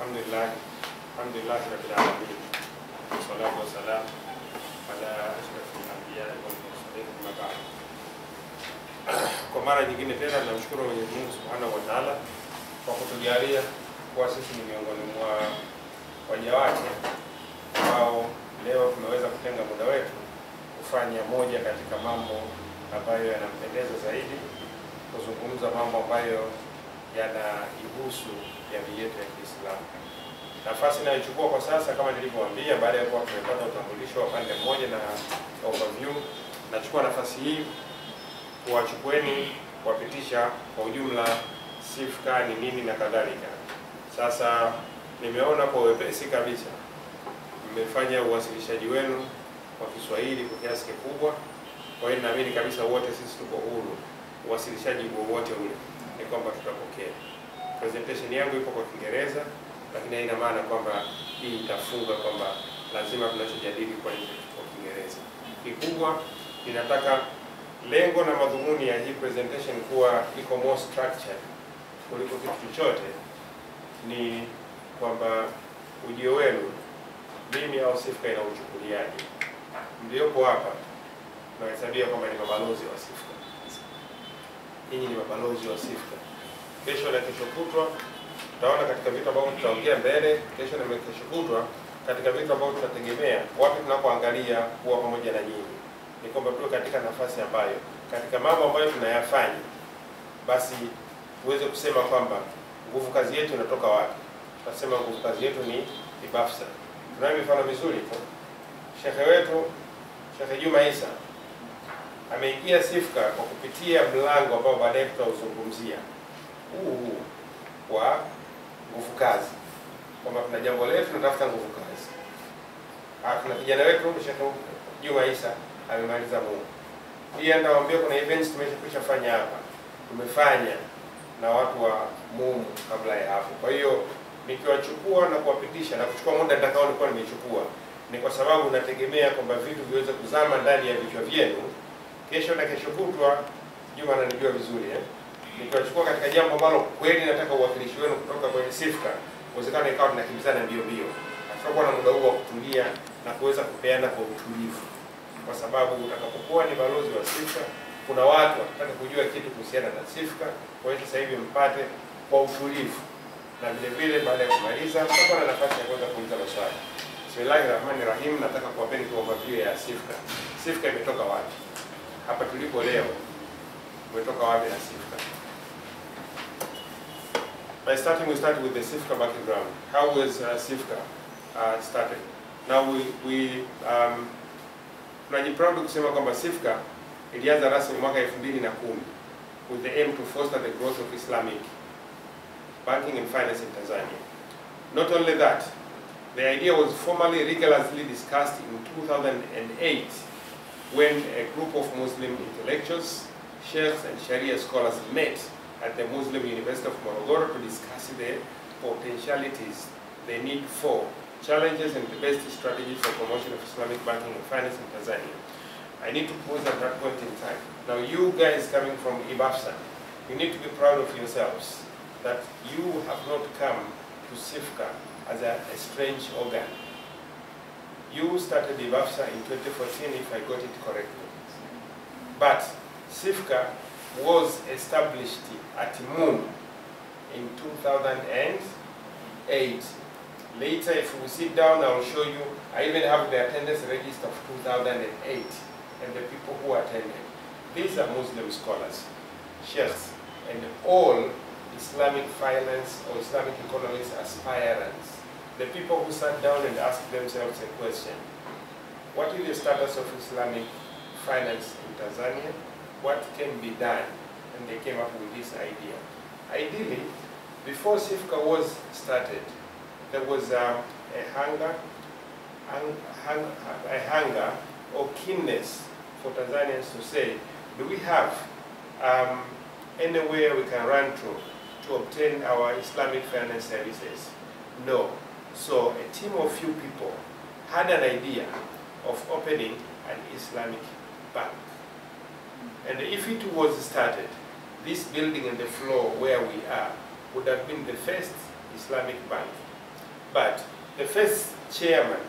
Alhamdulillah rabbil alamin. Wassalatu wassalam ala ashrafil anbiya wal mursalin amma ba'd. Kwa mara nyingine tena namshukuru Mwenyezi Mungu Subhanahu wa Ta'ala kwa kutujalia kuwa sisi ni miongoni mwa waja wake ambao leo tumeweza kutenga muda wetu kufanya moja katika mambo ambayo yanampendeza zaidi, kuzungumza mambo ambayo yanaihusu jamii yetu ya Kiislamu. Nafasi inayochukua kwa sasa, kama nilivyowaambia, baada ya kuwa tumepata utambulisho wa pande mmoja na overview, nachukua nafasi hii kuwachukueni kuwapitisha kwa ujumla CIFCA ni nini na kadhalika. Sasa nimeona kwa wepesi kabisa mmefanya uwasilishaji wenu kwa Kiswahili kwa kiasi kikubwa, kwa hiyo naamini kabisa wote sisi tuko huru, uwasilishaji wowote ule ni kwamba tutapokea. Presentation yangu ipo kwa Kiingereza, lakini haina maana kwamba hii itafunga kwamba lazima tunachojadili kwa Kiingereza. Kikubwa ninataka lengo na madhumuni ya hii presentation kuwa iko more structured kuliko kitu chochote, ni kwamba ujio wenu mimi au CIFCA ina uchukuliaje. Mliopo hapa tunahesabia kwamba ni mabalozi wa CIFCA. Ninyi ni mabalozi wa CIFCA. Kesho na kesho kutwa tutaona katika vitu ambavyo tutaongea mbele, kesho na kesho kutwa katika vitu ambavyo tutategemea wapi tunapoangalia kuwa pamoja na nyinyi. Ni kwamba tuwe katika nafasi ambayo katika mambo ambayo tunayafanya basi tuweze kusema kwamba nguvu kazi yetu inatoka wapi. Tunasema nguvu kazi yetu ni IBAFSA. Tunayo mifano mizuri tu. Shekhe wetu Sheikh Juma Isa ameingia CIFCA kwa kupitia mlango ambao baadaye tutauzungumzia, huu wa nguvu kazi, kwamba tuna jambo letu tunatafuta nguvu kazi. Kuna kijana wetu Sheikh Juma Isa amemaliza Mungu. Pia nawaambia kuna events tumeshakwisha fanya hapa, tumefanya na watu wa Mungu kabla ya hapo. Kwa hiyo nikiwachukua na kuwapitisha na kuchukua muda nitakao nilikuwa nimechukua, ni kwa sababu nategemea kwamba vitu viweze kuzama ndani ya vichwa vyenu. Kesho na kesho kutwa, Juma ananijua vizuri nikiwachukua katika jambo ambalo kweli nataka uwakilishi wenu kutoka kwenye CIFCA, uwezekana ikawa tunakimbizana mbio mbio. Tutakuwa na muda huo wa kutulia na kuweza kupeana kwa utulivu, kwa sababu utakapokuwa ni balozi wa CIFCA, kuna watu wanataka kujua kitu kuhusiana na CIFCA. Kwa hiyo sasa hivi mpate kwa utulivu, na vile vile baada ya kumaliza tutakuwa na nafasi ya kuweza kuuliza maswali. Bismillahirrahmanirrahim. Nataka kuwapeni kwa overview ya CIFCA. CIFCA imetoka wapi? Hapa tulipo leo umetoka wapi na CIFCA? By starting, we start with the CIFCA background. How was CIFCA started? Now we tunajiproud kusema kwamba CIFCA ilianza rasmi mwaka 2010 with the aim to foster the growth of Islamic banking and finance in Tanzania. Not only that, the idea was formally rigorously discussed in 2008 when a group of Muslim intellectuals, sheikhs and Sharia scholars met at the Muslim University of Morogoro to discuss the potentialities, the need for, challenges and the best strategies for promotion of Islamic banking and finance in Tanzania. I need to pause at that point in time. Now you guys coming from IBAFSA, you need to be proud of yourselves that you have not come to CIFCA as a strange organ. You started IBAFSA in 2014, if I got it correctly. But CIFCA was established at MUM in 2008. Later, if we sit down, I will show you. I even have the attendance register of 2008 and the people who attended. These are Muslim scholars, sheikhs, and all Islamic finance or Islamic economics aspirants. The people who sat down and asked themselves a question: what is the status of Islamic finance in Tanzania? What can be done? And they came up with this idea. Ideally, before CIFCA was started, there was a hunger or keenness for Tanzanians to say, do we have anywhere we can run to obtain our Islamic finance services? No. So a team of few people had an idea of opening an Islamic bank. And if it was started, this building and the floor where we are would have been the first Islamic bank. But the first chairman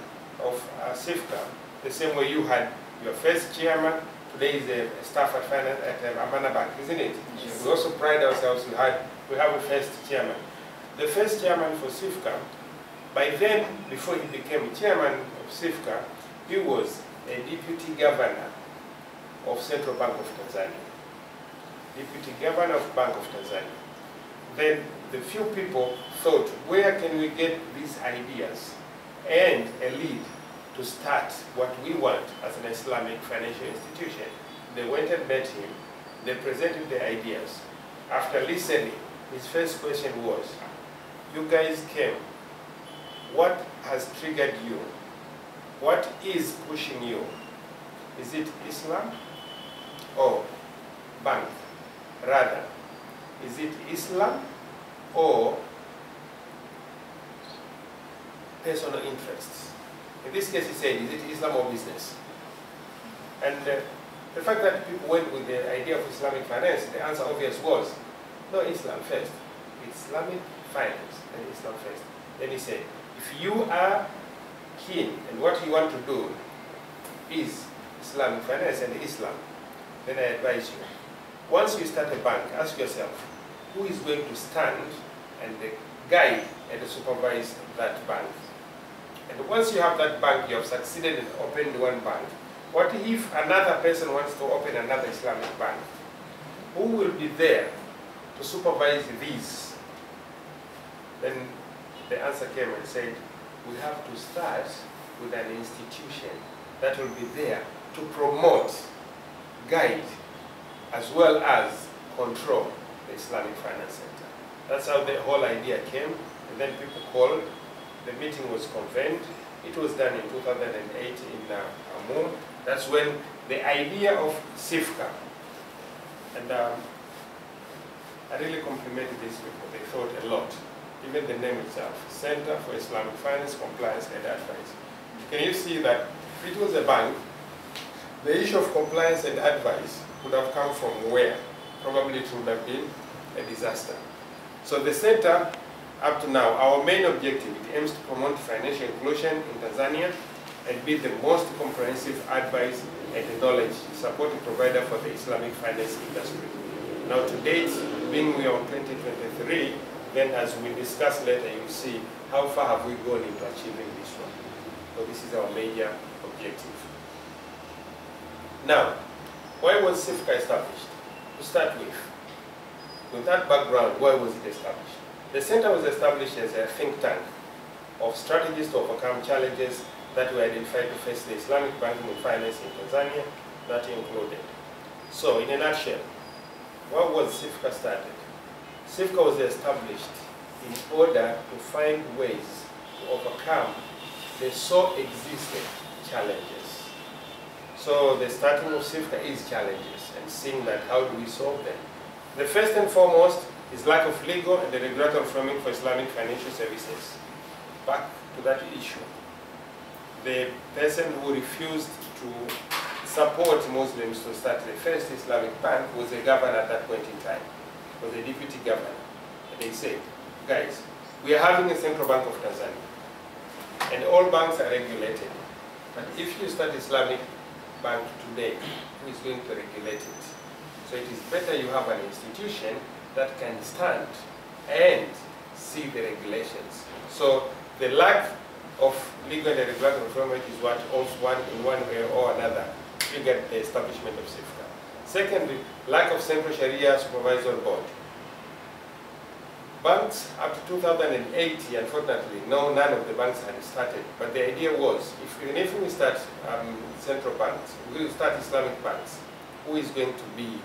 of CIFCA, the same way you had your first chairman, today is a staff at finance at Amana Bank, isn't it? Yes. We also pride ourselves, we have a first chairman. The first chairman for CIFCA, by then, before he became chairman of CIFCA, he was a deputy governor of Central Bank of Tanzania. Deputy governor of Bank of Tanzania. Then the few people thought, where can we get these ideas and a lead to start what we want as an Islamic financial institution? They went and met him. They presented the ideas. After listening, his first question was, you guys came. What has triggered you? What is pushing you? Is it Islam or bank? Rather, is it Islam or personal interests? In this case, he said, is it Islam or business? And the fact that people went with the idea of Islamic finance, the answer obvious was, no, Islam first. Islamic finance and Islam first. Then he said, if you are keen and what you want to do is Islamic finance and Islam, then I advise you, once you start a bank, ask yourself, who is going to stand and guide and supervise that bank? And once you have that bank, you have succeeded in opening one bank. What if another person wants to open another Islamic bank? Who will be there to supervise these? Then the answer came and said, we have to start with an institution that will be there to promote, guide, as well as control the Islamic finance sector. That's how the whole idea came, and then people called, the meeting was convened. It was done in 2008 in Amu. That's when the idea of CIFCA, and I really complimented these people, they thought a lot. Even the name itself, Center for Islamic Finance, Compliance and Advice. Can you see that if it was a bank, the issue of compliance and advice would have come from where? Probably it would have been a disaster. So the center, up to now, our main objective, it aims to promote financial inclusion in Tanzania and be the most comprehensive advice and knowledge supporting provider for the Islamic finance industry. Now to date, being we are on 2023, then as we discuss later, you'll see how far have we gone into achieving this one. So this is our major objective. Now, why was CIFCA established? To start with that background, why was it established? The center was established as a think tank of strategies to overcome challenges that were identified to face the Islamic banking and finance in Tanzania, that included. So, in a nutshell, why was CIFCA started? CIFCA was established in order to find ways to overcome the so existing challenges. So the starting of CIFCA is challenges and seeing that how do we solve them. The first and foremost is lack of legal and the regulatory framework for Islamic financial services. Back to that issue. The person who refused to support Muslims to start the first Islamic bank was a governor at that point in time. Was a deputy governor. And they said, guys, we are having a Central Bank of Tanzania, and all banks are regulated. But if you start Islamic bank today, who is going to regulate it? So it is better you have an institution that can stand and see the regulations. So the lack of legal and regulatory framework is what also in one way or another triggered the establishment of CIFCA. Secondly, lack of central Sharia supervisory board. Banks, up to 2008, unfortunately, none of the banks had started. But the idea was, even if we start central banks, we will start Islamic banks, who is going to be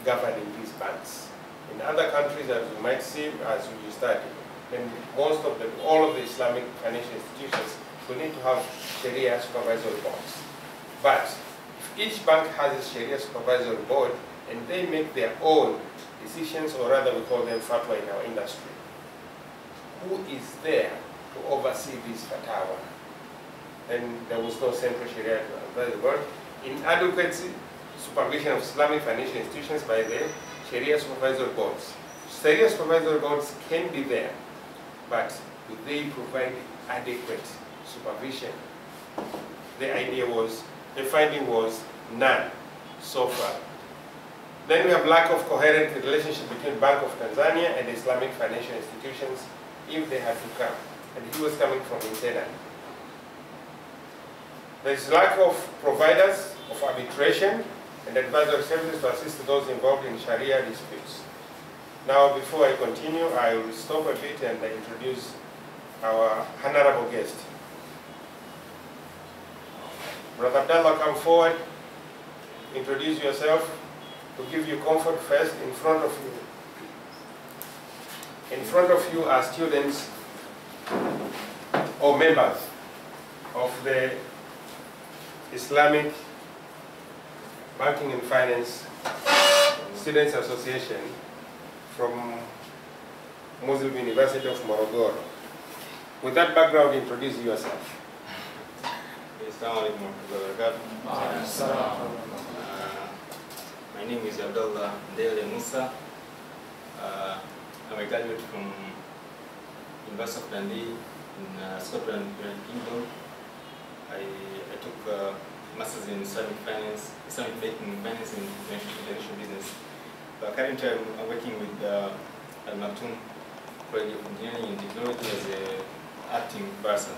governing these banks? In other countries, as you might see, as we study, then all of the Islamic financial institutions will need to have Sharia supervisory boards. But if each bank has a Sharia supervisory board, and they make their own decisions, or rather we call them fatwa in our industry, who is there to oversee this fatwa? And there was no central Sharia supervisory board. Inadequate supervision of Islamic financial institutions by the Sharia supervisory boards. Sharia supervisory boards can be there, but do they provide adequate supervision? The finding was none so far. Then we have lack of coherent relationship between Bank of Tanzania and Islamic financial institutions if they had to come. And he was coming from internally. There is lack of providers of arbitration and advisory services to assist those involved in Sharia disputes. Now, before I continue, I will stop a bit and introduce our honorable guest. Brother Abdallah, come forward, introduce yourself, to give you comfort first. In front of you. In front of you are students or members of the Islamic Banking and Finance Students Association from Muslim University of Morogoro. With that background, introduce yourself. My name is Abdullah Ndele Musa. I'm a graduate from University of Dundee in Scotland, United Kingdom. I took Masters in Islamic Finance, Islamic Banking and Finance in International Business. But currently I'm working with Al Maktoum College of Engineering and Technology as an acting person.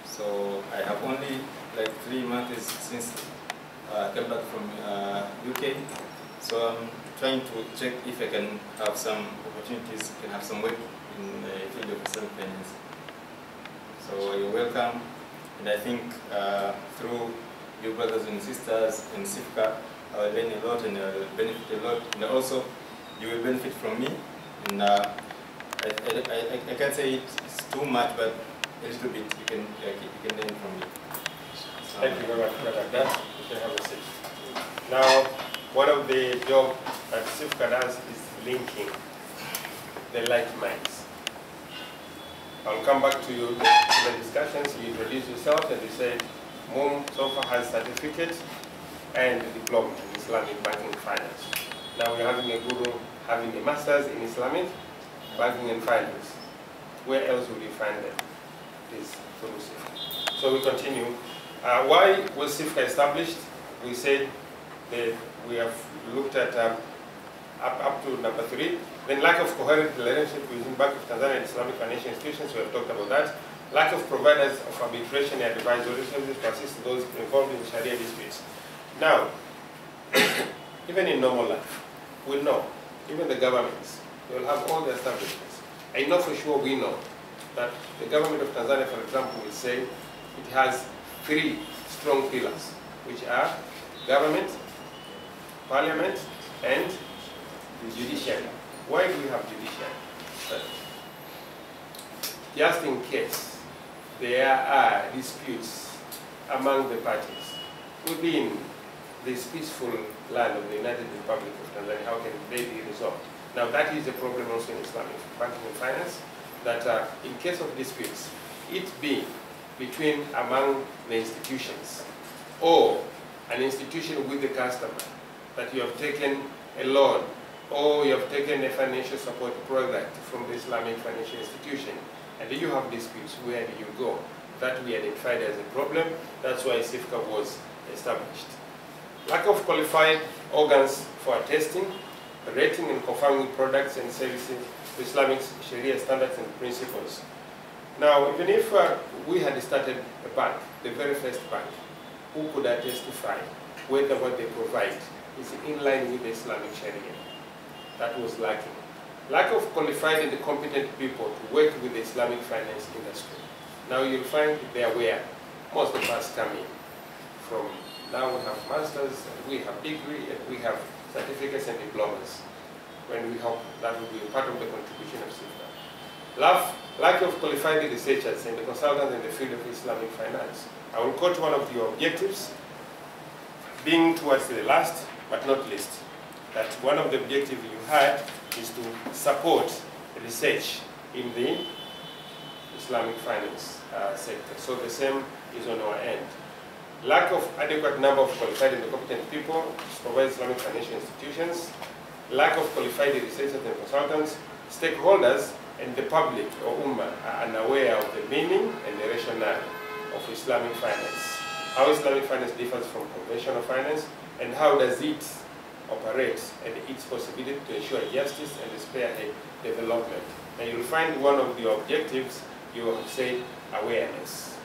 So I have only like 3 months since I came back from UK. So I'm trying to check if I can have some opportunities, can have some work in the field of Islamic finance. So you're welcome, and I think through you brothers and sisters in CIFCA, I will learn a lot and I will benefit a lot, and also you will benefit from me. And I can't say it's too much, but a little bit you can learn from me. Thank you very much, Brother Abdallah. You can have a seat. Now, one of the jobs that CIFCA does is linking the like minds. I'll come back to you to the discussions. You introduce yourself and you said, Mum so far has certificate and diploma in Islamic banking finance. Now we're having a guru having a master's in Islamic banking and finance. Where else would you find them? This through CIFCA. So we continue. Why was CIFCA established? We said that we have looked at up to number 3. Then lack of coherent relationship between Bank of Tanzania and Islamic financial institutions. We have talked about that. Lack of providers of arbitration and advisory services to assist those involved in Sharia disputes. Now, even in normal life, we know, even the governments, they will have all the establishments. I know for sure we know that the government of Tanzania, for example, will say it has 3 strong pillars, which are government, parliament, and the judiciary. Why do we have judiciary? Just in case there are disputes among the parties within this peaceful land of the United Republic of Tanzania, how can they be resolved? Now that is a problem also in Islamic banking and finance, that in case of disputes, it be between among the institutions or an institution with the customer, that you have taken a loan or you have taken a financial support product from the Islamic financial institution, and you have disputes, where do you go? That we identified as a problem. That's why CIFCA was established. Lack of qualified organs for testing, rating and confirming products and services to Islamic Sharia standards and principles. Now, even if we had started a bank, the very first bank, who could testify whether what they provide is in line with the Islamic Sharia? That was lacking. Lack of qualified and competent people to work with the Islamic finance industry. Now you'll find there where most of us come in from. Now we have masters, and we have degree, and we have certificates and diplomas. When we hope that will be part of the contribution of CIFCA. Lack of qualified researchers and the consultants in the field of Islamic finance. I will quote one of your objectives, being towards the last but not least, that one of the objectives you had is to support research in the Islamic finance sector. So the same is on our end. Lack of adequate number of qualified and competent people to provide Islamic financial institutions. Lack of qualified researchers and consultants, stakeholders, and the public or Ummah are unaware of the meaning and the rationale of Islamic finance. How Islamic finance differs from conventional finance, and how does it operate, and its possibility to ensure justice and spearhead development. And you'll find one of the objectives, you will say awareness.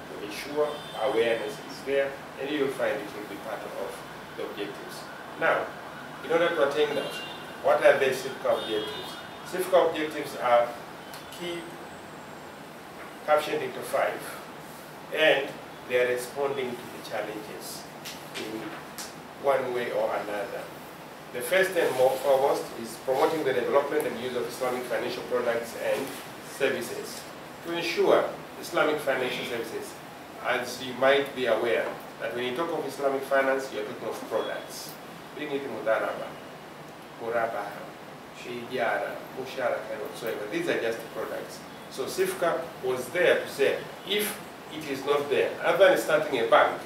To ensure awareness is there, and you'll find it will be part of the objectives. Now, in order to attain that, what are the CIFCA objectives? CIFCA objectives are key, captioned into 5, and they are responding to the challenges in one way or another. The first and foremost is promoting the development and use of Islamic financial products and services. To ensure Islamic financial services, as you might be aware, that when you talk of Islamic finance, you're talking of products. Bring it mudaraba, murabaha, shijara, musharaka, and whatsoever. These are just products. So CIFCA was there to say, if it is not there, other than starting a bank,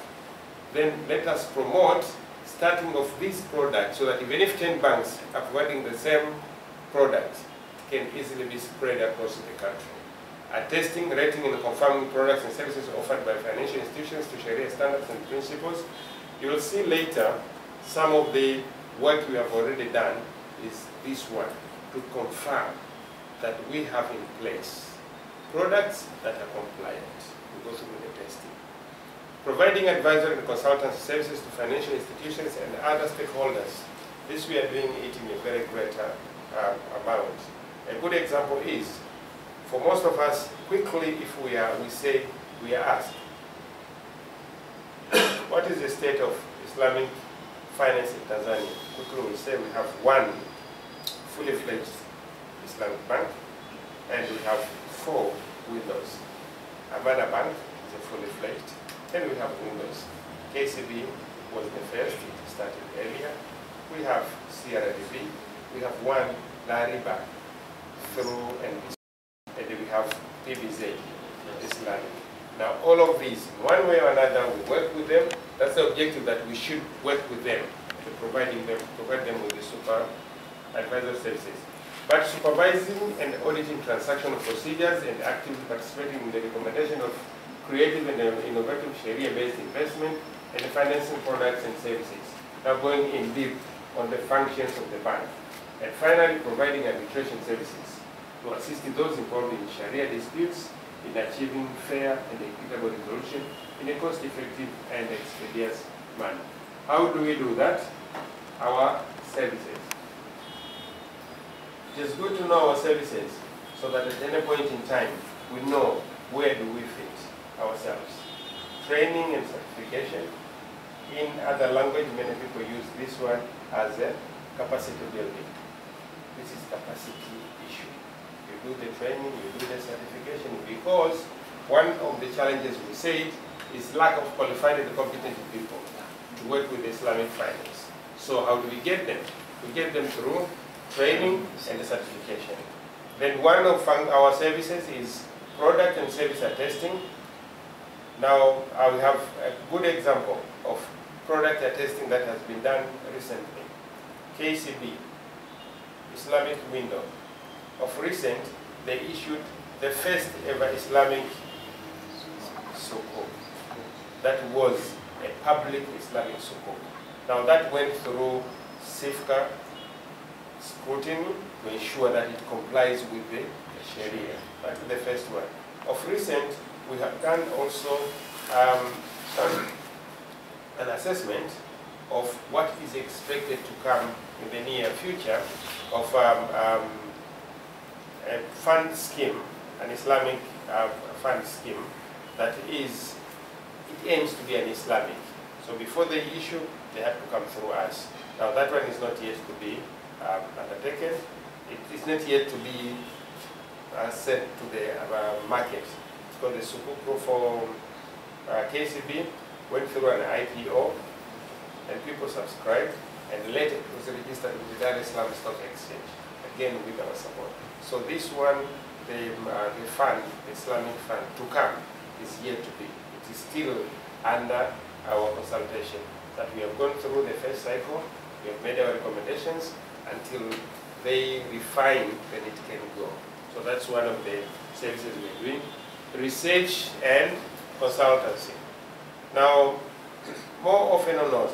then let us promote starting of these products so that even if 10 banks are providing the same product, it can easily be spread across the country. Attesting, rating, and confirming products and services offered by financial institutions to Sharia standards and principles. You will see later some of the work we have already done is this one, to confirm that we have in place products that are compliant. We go through the testing. Providing advisory and consultancy services to financial institutions and other stakeholders. This we are doing it in a very great amount. A good example is, for most of us, quickly, if we are asked, what is the state of Islamic finance in Tanzania? Quickly we say we have one fully fledged Islamic bank, and we have 4 windows. Amana Bank is a fully fledged, and we have windows. KCB was the first, it started earlier. We have CRDB, we have one Lariba through, and we have PBZ, Islamic. Now all of these, in one way or another, we work with them. That's the objective, that we should work with them to provide them with the super advisor services. But supervising and auditing transactional procedures and actively participating in the recommendation of creative and innovative Sharia-based investment and financing products and services. Now going in deep on the functions of the bank. And finally, providing arbitration services to assist those involved in Sharia disputes in achieving fair and equitable resolution in a cost-effective and expeditious manner. How do we do that? Our services. It is good to know our services so that at any point in time we know where do we fit ourselves. Training and certification. In other language, many people use this one as a capacity building. This is capacity issue. You do the training, you do the certification, because one of the challenges we said is lack of qualified and competent people to work with Islamic finance. So how do we get them? We get them through training and certification. Then one of our services is product and service attesting. Now we have a good example of product attesting that has been done recently. KCB, Islamic window. Of recent, they issued the first ever Islamic sukuk. That was a public Islamic sukuk. Now that went through CIFCA scrutiny to ensure that it complies with the Sharia. That's the first one. Of recent, we have done also an assessment of what is expected to come in the near future of a fund scheme, an Islamic fund scheme that is, it aims to be an Islamic. So before they issue, they have to come through us. Now that one is not yet to be undertaken. It is not yet to be sent to the market. It's called the Sukuk for KCB, went through an IPO, and people subscribed, and later it was registered with the Dar es Salaam Stock Exchange, again with our support. So this one, the fund, the Islamic fund, to come is yet to be. It is still under our consultation. That we have gone through the first cycle, we have made our recommendations until they refine, then it can go. So that's one of the services we're doing. Research and consultancy. Now, more often or not,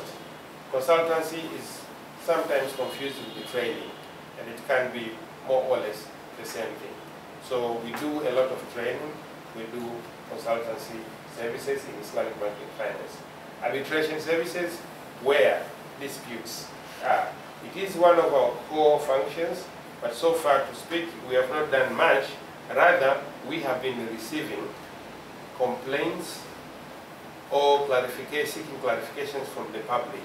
consultancy is sometimes confused with the training, and it can be more or less the same thing. So we do a lot of training, we do consultancy services in Islamic banking finance. Arbitration services where disputes are. It is one of our core functions, but so far to speak, we have not done much. Rather, we have been receiving complaints or seeking clarifications from the public.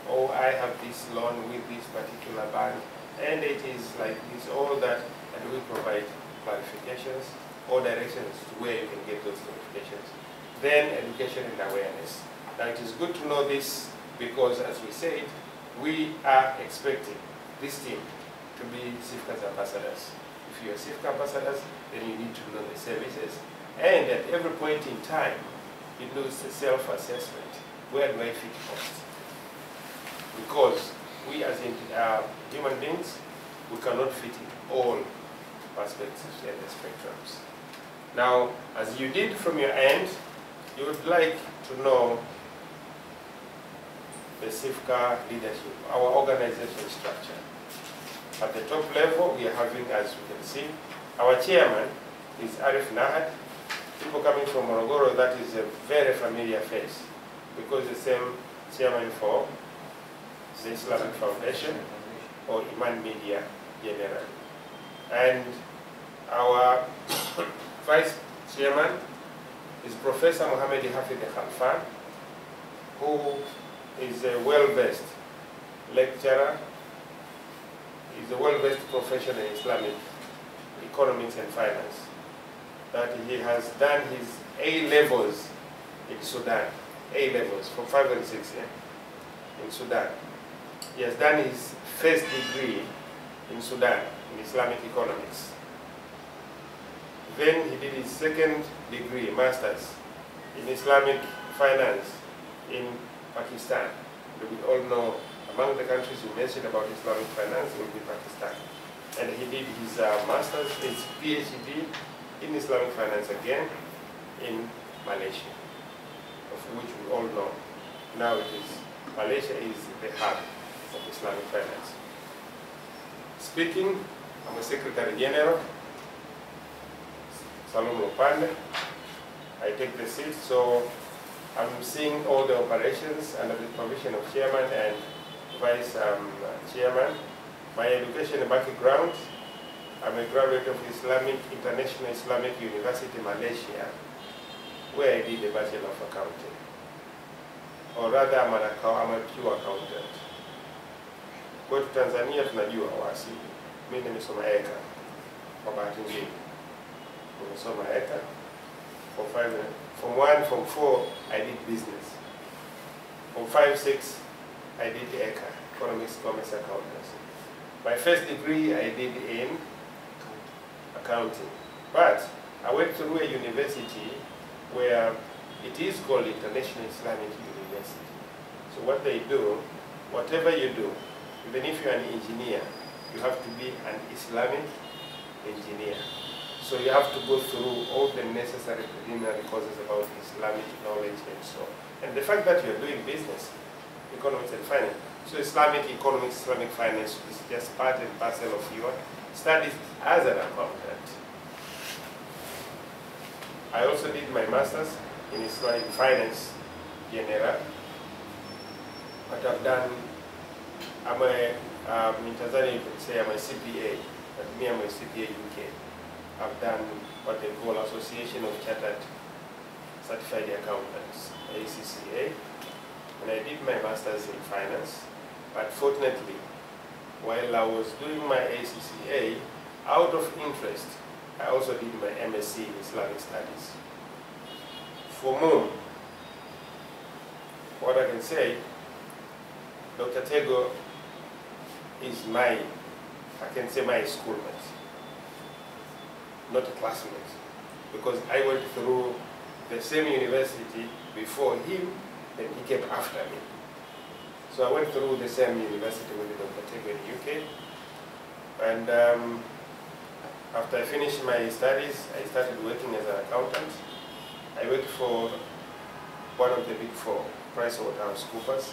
Oh, I have this loan with this particular bank, and it is like this, all that, and we provide clarifications or directions to where you can get those clarifications. Then education and awareness. Now it is good to know this because, as we said, we are expecting this team to be CIFCA's ambassadors. If you are CIFCA ambassadors, then you need to know the services. And at every point in time, you do a self-assessment. Where do I fit cost? Because we as human beings, we cannot fit in all perspectives and the spectrums. Now, as you did from your end, you would like to know the CIFCA leadership, our organization structure. At the top level, we are having, as you can see, our chairman is Arif Nahad. People coming from Morogoro, that is a very familiar face because the same chairman for the Islamic Foundation or Iman Media generally. And our vice chairman is Professor Mohammed Hafid Khalfan, who is a well-versed lecturer, is a well-versed professional in Islamic economics and finance. That he has done his A-levels in Sudan, A-levels from 5 and 6 in Sudan. He has done his first degree in Sudan in Islamic economics. Then he did his second degree, master's, in Islamic finance in Pakistan. We all know among the countries you mentioned about Islamic finance will be Pakistan. And he did his master's, his PhD in Islamic finance again in Malaysia, of which we all know. Now it is, Malaysia is the hub of Islamic finance. Speaking, I'm a Secretary General, Salum Lopande. I take the seat, so I'm seeing all the operations under the provision of Chairman and Vice Chairman. My education background, I'm a graduate of International Islamic University, Malaysia, where I did a Bachelor of Accounting. Or rather, I'm a pure accountant. Kwa Tanzania tunajua wasi. Mimi nimesoma EKA. Kwa bahati nzuri. Nimesoma EKA. From 1, from 4, I did business. From 5, 6, I did EKA, Economics, Commerce, Accountancy. My first degree I did in accounting. But I went through a university where it is called International Islamic University. So what they do, whatever you do, even if you're an engineer, you have to be an Islamic engineer. So you have to go through all the necessary preliminary courses about Islamic knowledge and so on. And the fact that you're doing business, economics and finance, so Islamic economics, Islamic finance is just part and parcel of your studies as an accountant. I also did my master's in Islamic finance general. What I've done, in Tanzania you could say I'm a CPA, but me I'm a CPA UK. I've done what they call Association of Chartered Certified Accountants, ACCA, and I did my master's in finance. But fortunately, while I was doing my ACCA, out of interest, I also did my MSc in Islamic Studies. For Moon, what I can say, Dr. Tego is my schoolmate, not a classmate, because I went through the same university before him, then he came after me. So I went through the same university with Dr. Tego in the UK, and After I finished my studies, I started working as an accountant. I worked for one of the big four, PricewaterhouseCoopers.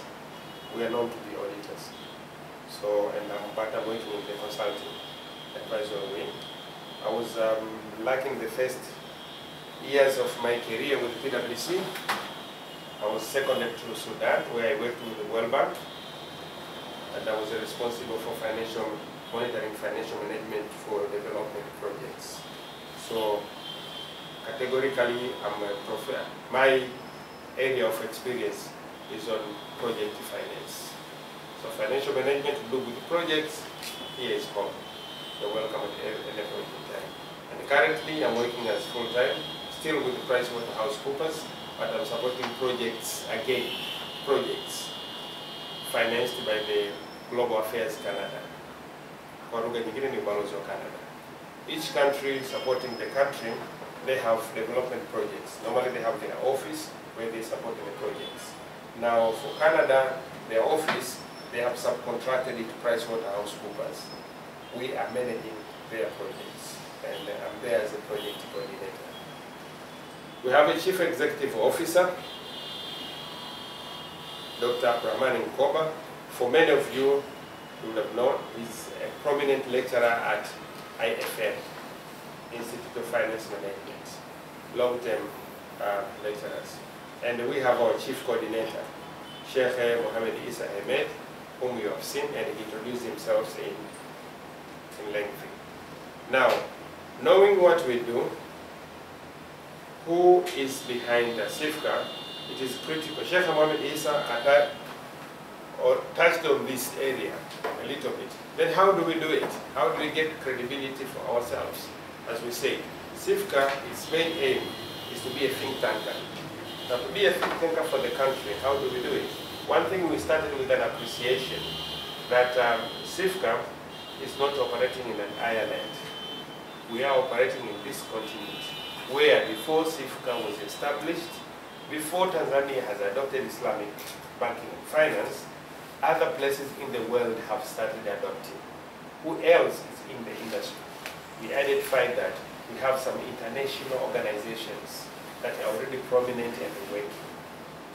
We are known to be auditors. So, but I'm working in the consulting advisory wing. I was lacking the first years of my career with PwC. I was seconded to Sudan, where I worked with the World Bank, and I was responsible for monitoring financial management for development projects. So, categorically, my area of experience is on project finance. So, financial management to do with projects, here is home. You're welcome at any point in time. And currently, I'm working as full-time, still with PricewaterhouseCoopers, but I'm supporting projects, projects financed by the Global Affairs Canada. Canada. Each country supporting the country, they have development projects. Normally they have their office where they support the projects. Now for Canada, their office, they have subcontracted it to PricewaterhouseCoopers. We are managing their projects, and I'm there as a project coordinator. We have a Chief Executive Officer, Dr. Abdurrahman Nkoba. For many of you would have known, he's a prominent lecturer at IFM, Institute of Finance Management, long-term lecturers. And we have our Chief Coordinator, Sheikh Mohammed Isa Ahmed, whom you have seen, and he introduced himself in length. Now, knowing what we do, who is behind the CIFCA, it is critical. Sheikh Mohammed Isa touched on this area a little bit. Then how do we do it? How do we get credibility for ourselves? As we say, CIFCA, its main aim is to be a think tanker. Now, to be a think tanker for the country, how do we do it? One thing, we started with an appreciation that CIFCA is not operating in an Ireland. We are operating in this continent, where before CIFCA was established, before Tanzania has adopted Islamic banking and finance, other places in the world have started adopting. Who else is in the industry? We identified that we have some international organizations that are already prominent and working.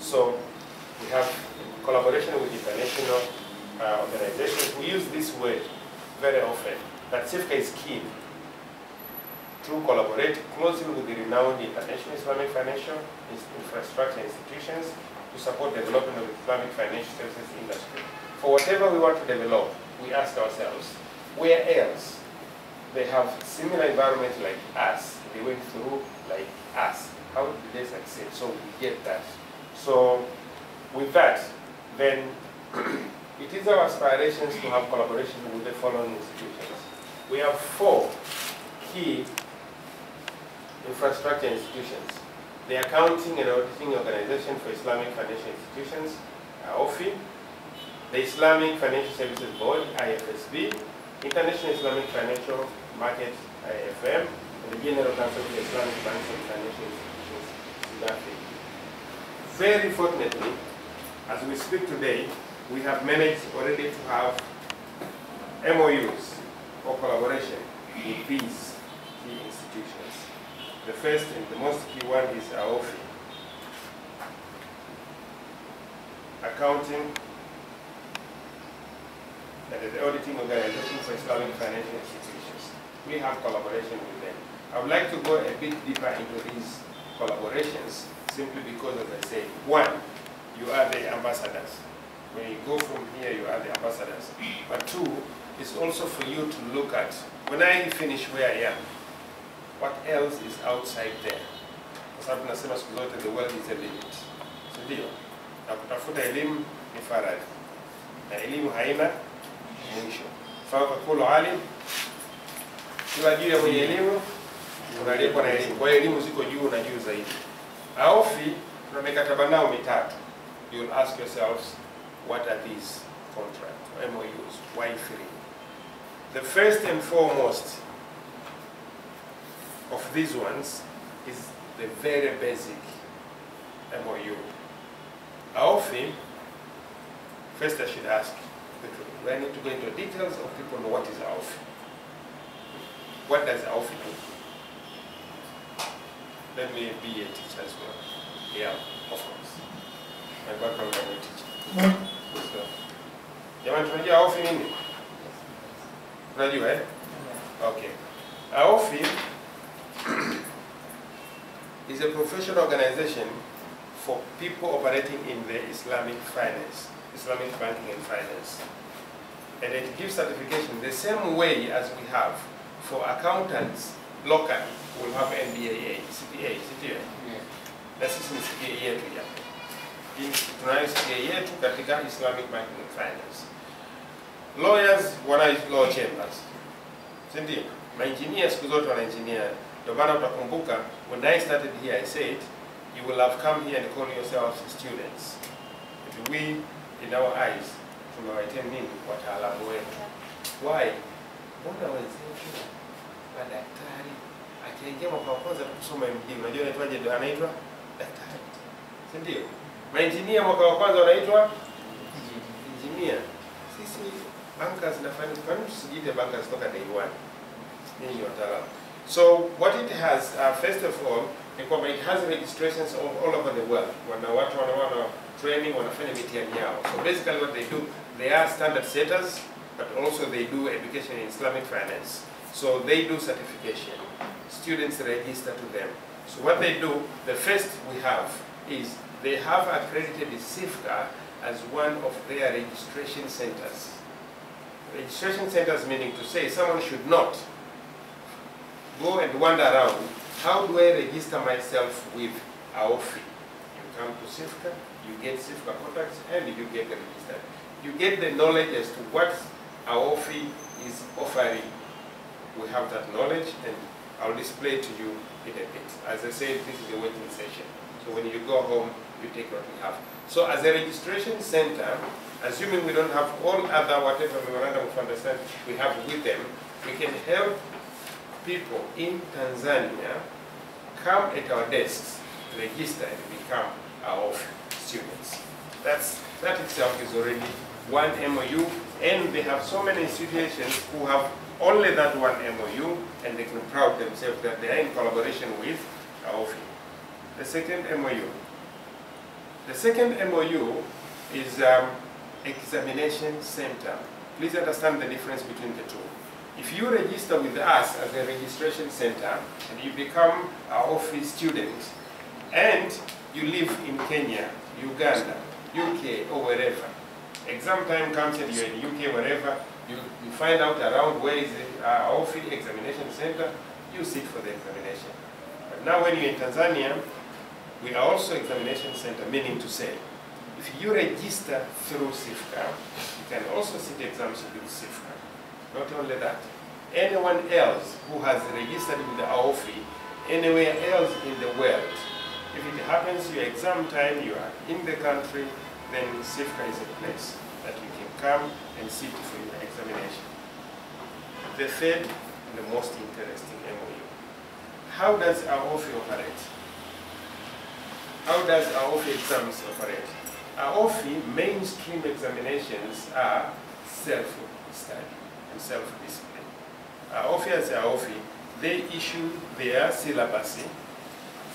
So we have collaboration with international organizations. We use this word very often, that CIFCA is keen to collaborate closely with the renowned international Islamic financial infrastructure institutions to support development of the Islamic financial services industry. For whatever we want to develop, we ask ourselves, where else they have similar environment like us, they went through like us, how did they succeed? So we get that. So with that, then it is our aspirations to have collaboration with the following institutions. We have 4 key infrastructure institutions. The Accounting and Auditing Organization for Islamic Financial Institutions, AOFI, the Islamic Financial Services Board, IFSB, International Islamic Financial Market, IFM, and the General Council for Islamic Banks and Financial Institutions, SIDAFI. Very fortunately, as we speak today, we have managed already to have MOUs or collaboration with these key institutions. The first and the most key one is AOFI, Accounting and the Auditing Organization for Islamic Financial Institutions. We have collaboration with them. I would like to go a bit deeper into these collaborations simply because, as I say, 1, you are the ambassadors. When you go from here, you are the ambassadors. But 2, it's also for you to look at, when I finish where I am, what else is outside there? Kwa sababu tunasema siku zote the world is a limit. So ndio, na kutafuta elimu ni faradhi. Na elimu haina mwisho. Fawqa kullu alim, kila juu ya mwenye elimu, unalipwa na elimu. Kwa hiyo elimu ziko juu na juu zaidi. AOFI, tuna mikataba nao 3. You'll ask yourselves, what are these contracts, MOUs? Why 3? The first and foremost of these ones is the very basic MOU. AOFI, first I should ask, do I need to go into details or people know what is AOFI? what does AOFI do? Let me be a teacher as well. Yeah, of course. My background, I'm a teacher. So, jamani, tunajua AOFI nini? Unajua eh? Okay. AOFI is a professional organization for people operating in the Islamic finance, Islamic banking and finance. And it gives certification the same way as we have for accountants locally. We'll have NDAA, CPA, CTA. Na sisi ni CPA yetu ya. Tunayo CPA yetu katika Islamic banking and finance. Lawyers wana law chambers. Sindio? Ma-engineers siku zote wana engineer. Ndio maana utakumbuka when I started here I said you will have come here and call yourselves students. But we in our eyes tunawaitia nini wataalamu wetu. Why? Mbona wenzetu madaktari akiingia mwaka wa kwanza kusoma MD, unajua anaitwaje? Ndio anaitwa daktari. Si ndio? Ma-engineer mwaka wa kwanza wanaitwa engineer. Sisi bankers na finance tusijiite bankers toka day one. Ninyi wataalamu. So what it has, first of all, it has registrations all over the world. Wana watu wana training, wanafanya mitihani yao. So basically what they do, they are standard setters, but also they do education in Islamic finance. So they do certification. Students register to them. So what they do, the first we have is they have accredited CIFCA as one of their registration centers. Registration centers meaning to say someone should not go and wander around. How do I register myself with AOFI? You come to CIFCA, you get CIFCA contacts, and you get registered. You get the knowledge as to what AOFI is offering. We have that knowledge, and I'll display to you in a bit. As I said, this is a waiting session. So when you go home, you take what we have. So as a registration center, assuming we don't have all other whatever memorandum of understanding we have with them, we can help people in Tanzania come at our desks, register and become our students. That itself is already one MOU, and they have so many institutions who have only that one MOU, and they can proud themselves that they are in collaboration with AOFI. The second MOU. The second MOU is examination center. Please understand the difference between the two. If you register with us as a registration center and you become our office student and you live in Kenya, Uganda, UK or wherever, exam time comes and you're in UK, wherever, you find out around where is our office examination center, you sit for the examination. But now when you're in Tanzania, we are also examination center, meaning to say, if you register through CIFCA, you can also sit exams with CIFCA. Not only that, anyone else who has registered with the AOFI anywhere else in the world, if it happens your exam time, you are in the country, then CIFCA is a place that you can come and sit for your examination. The third and the most interesting MOU. How does AOFI operate? How does AOFI exams operate? AOFI mainstream examinations are self-study and self-discipline. AOFI as AOFI, they issue their syllabus,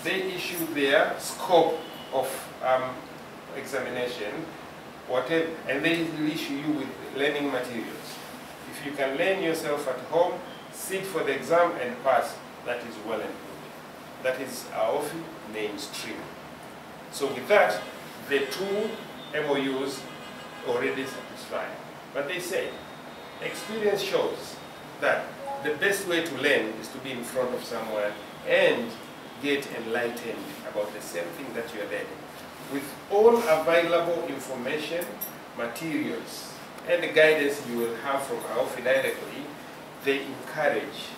they issue their scope of examination, whatever, and they issue you with learning materials. If you can learn yourself at home, sit for the exam and pass, that is well and good. That is AOFI mainstream. So with that, the two MOUs already satisfy. But they say, experience shows that the best way to learn is to be in front of someone and get enlightened about the same thing that you are learning. With all available information, materials, and the guidance you will have from AOFI directly, they encourage